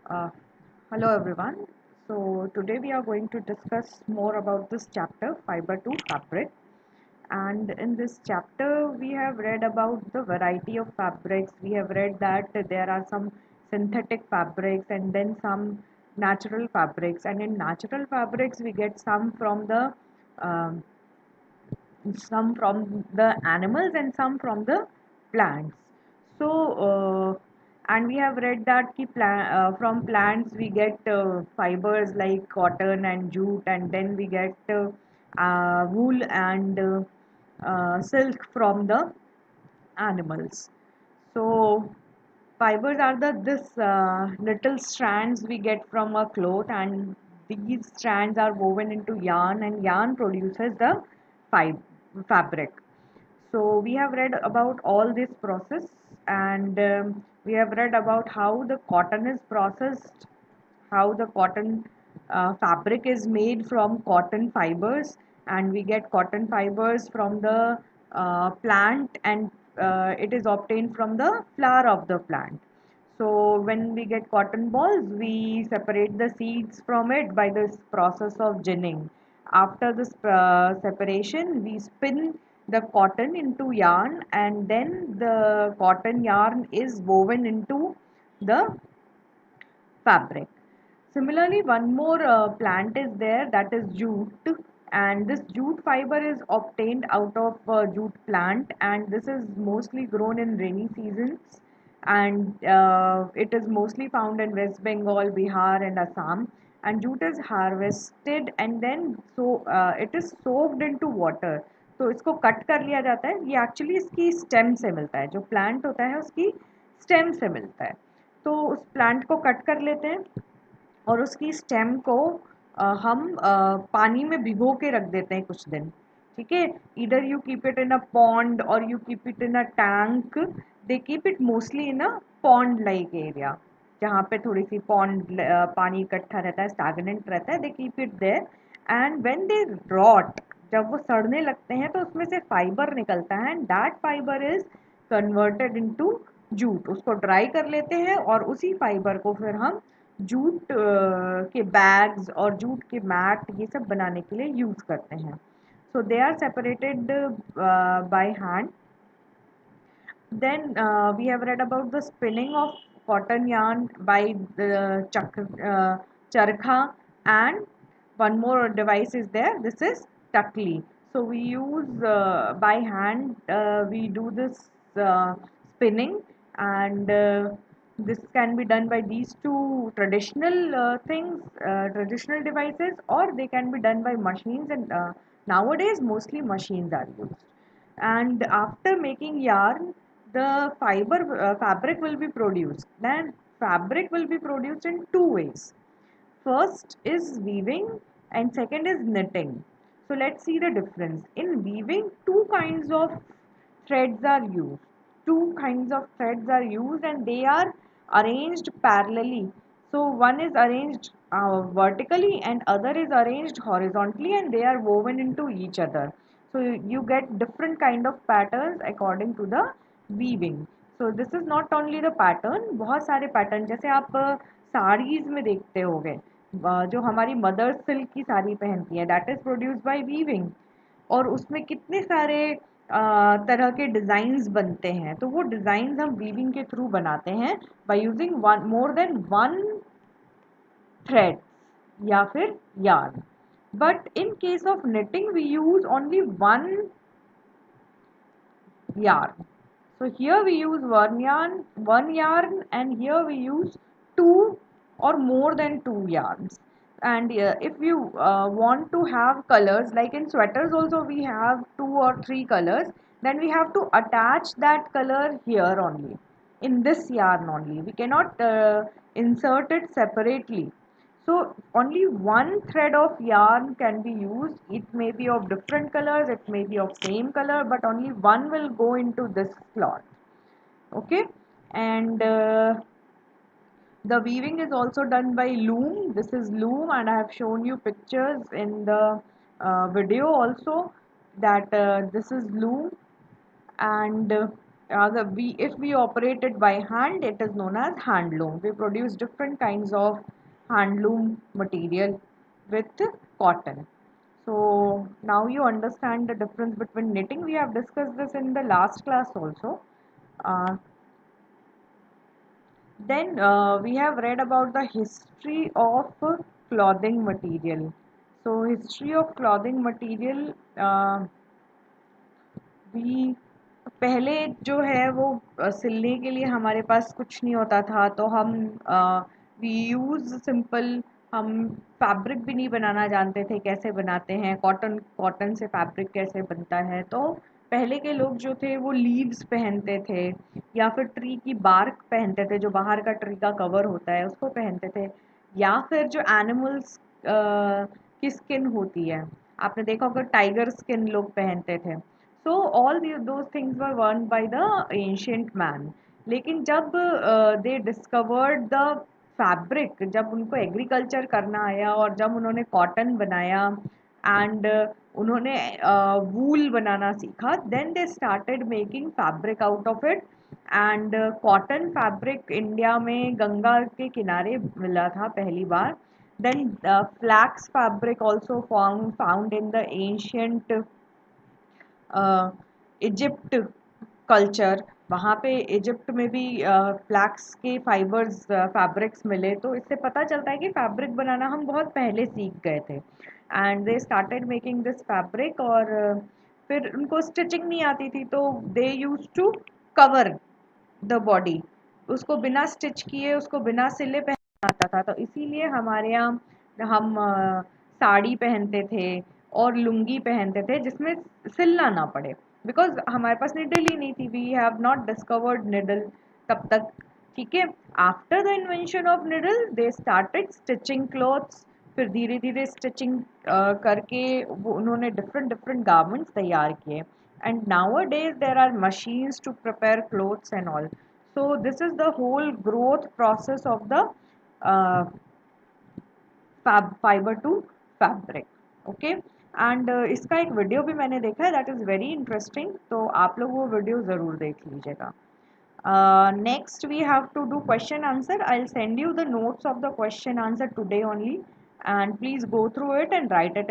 Uh, Hello everyone. So today we are going to discuss more about this chapter, Fiber to Fabric. And in this chapter we have read about the variety of fabrics. We have read that there are some synthetic fabrics and then some natural fabrics. And in natural fabrics we get um, some from the animals and some from the plants. So, and we have read that from plants we get fibers like cotton and jute, and then we get wool and silk from the animals. So, fibers are the this little strands we get from a cloth, and these strands are woven into yarn, and yarn produces the fib fabric. So we have read about all this process, and we have read about how the cotton is processed, how the cotton fabric is made from cotton fibers, and we get cotton fibers from the plant, and it is obtained from the flower of the plant. So when we get cotton balls, we separate the seeds from it by this process of ginning. After this separation, we spin the cotton into yarn, and then the cotton yarn is woven into the fabric. Similarly, one more plant is there, that is jute, and this jute fiber is obtained out of jute plant, and this is mostly grown in rainy seasons, and it is mostly found in West Bengal, Bihar, and Assam. And jute is harvested and then it is soaked into water. तो इसको cut कर लिया जाता है, ये actually इसकी stem से मिलता है, जो प्लांट होता है उसकी स्टेम से मिलता है। तो उस प्लांट को कट कर लेते हैं और उसकी स्टेम को हम पानी में भिगो के रख देते हैं कुछ दिन। ठीक है, इधर you keep it in a pond और you keep it in a tank. They keep it mostly in a pond like area, जहाँ पे थोड़ी सी पॉन्ड पानी इकट्ठा रहता है, स्टैग्नेंट रहता है। They keep it there, and when they rot, जब वो सड़ने लगते हैं तो उसमें से फाइबर निकलता है, and that fibre is converted into jute. उसको ड्राई कर लेते हैं और उसी फाइबर को फिर हम जूट के बैग्स और जूट के मैट ये सब बनाने के लिए यूज़ करते हैं। So they are separated by hand. Then we have read about the spinning of cotton yarn by the charkha, and one more device is there. This is takli. So we use by hand. We do this spinning, and this can be done by these two traditional traditional devices, or they can be done by machines. And nowadays, mostly machines are used. And after making yarn, the fabric will be produced. Then fabric will be produced in two ways. First is weaving and second is knitting. So let's see the difference. In weaving, two kinds of threads are used. Two kinds of threads are used, and they are arranged parallelly. So one is arranged vertically and other is arranged horizontally, and they are woven into each other. So you get different kind of patterns according to the weaving. So this is not only the pattern, बहुत सारे pattern जैसे आप साड़ीज में देखते होगे, जो हमारी mother silk की साड़ी पहनती है, that is produced by weaving. और उसमें कितने सारे तरह के डिज़ाइंस बनते हैं, तो वो डिज़ाइंस हम वीविंग के थ्रू बनाते हैं by using one more than one thread या फिर yarn. But in case of knitting we use only one yarn. So here we use one yarn, and here we use two or more than two yarns. And if you want to have colors, like in sweaters also we have two or three colors, then we have to attach that color here only, in this yarn only. We cannot insert it separately. So only one thread of yarn can be used. It may be of different colors, it may be of same color, but only one will go into this cloth. Okay, and the weaving is also done by loom. This is loom, and I have shown you pictures in the video also, that this is loom. And if we operate it by hand, it is known as handloom. We produce different kinds of handloom material with cotton. So now you understand the difference between knitting. We have discussed this in the last class also. Uh, then we have read about the history of clothing material. So history of clothing material, भी पहले जो है वो सिलने के लिए हमारे पास कुछ नहीं होता था, तो हम वी यूज़ सिंपल, हम फैब्रिक भी नहीं बनाना जानते थे कैसे बनाते हैं, कॉटन कॉटन से फैब्रिक कैसे बनता है। तो पहले के लोग जो थे वो लीव्स पहनते थे या फिर ट्री की बार्क पहनते थे, जो बाहर का ट्री का कवर होता है उसको पहनते थे, या फिर जो एनिमल्स की स्किन होती है, आपने देखा होगा टाइगर स्किन लोग पहनते थे। So all those things were worn by the ancient man. लेकिन जब दे डिस्कवर्ड द फैब्रिक, जब उनको एग्रीकल्चर करना आया और जब उन्होंने कॉटन बनाया एंड उन्होंने वूल बनाना सीखा, then they started making fabric out of it. And cotton fabric India में गंगा के किनारे मिला था पहली बार। Then flax fabric also found in the ancient Egypt culture, वहाँ पे इजिप्ट में भी फ्लैक्स के फाइबर्स फैब्रिक्स मिले। तो इससे पता चलता है कि फैब्रिक बनाना हम बहुत पहले सीख गए थे and they started making this fabric. और फिर उनको स्टिचिंग नहीं आती थी, तो they use to cover the body, उसको बिना स्टिच किए, उसको बिना सिले पहनना आता था। तो इसीलिए हमारे यहाँ हम साड़ी पहनते थे और लुंगी पहनते थे जिसमें सिलना ना पड़े, बिकॉज हमारे पास निडल ही नहीं थी, we have not discovered needle तब तक। ठीक है, after the invention of needle they started stitching clothes. फिर धीरे धीरे स्टिचिंग करके वो उन्होंने डिफरेंट डिफरेंट गारमेंट्स तैयार किए। And nowadays there are machines to prepare clothes and all. So this is the whole growth process of the uh, fiber to fabric. Okay, and इसका एक वीडियो भी मैंने देखा है, दैट इज़ वेरी इंटरेस्टिंग, तो आप लोग वो वीडियो ज़रूर देख लीजिएगा। Next we have to do question answer. I will send you the notes of the question answer today only, and please go through it and write it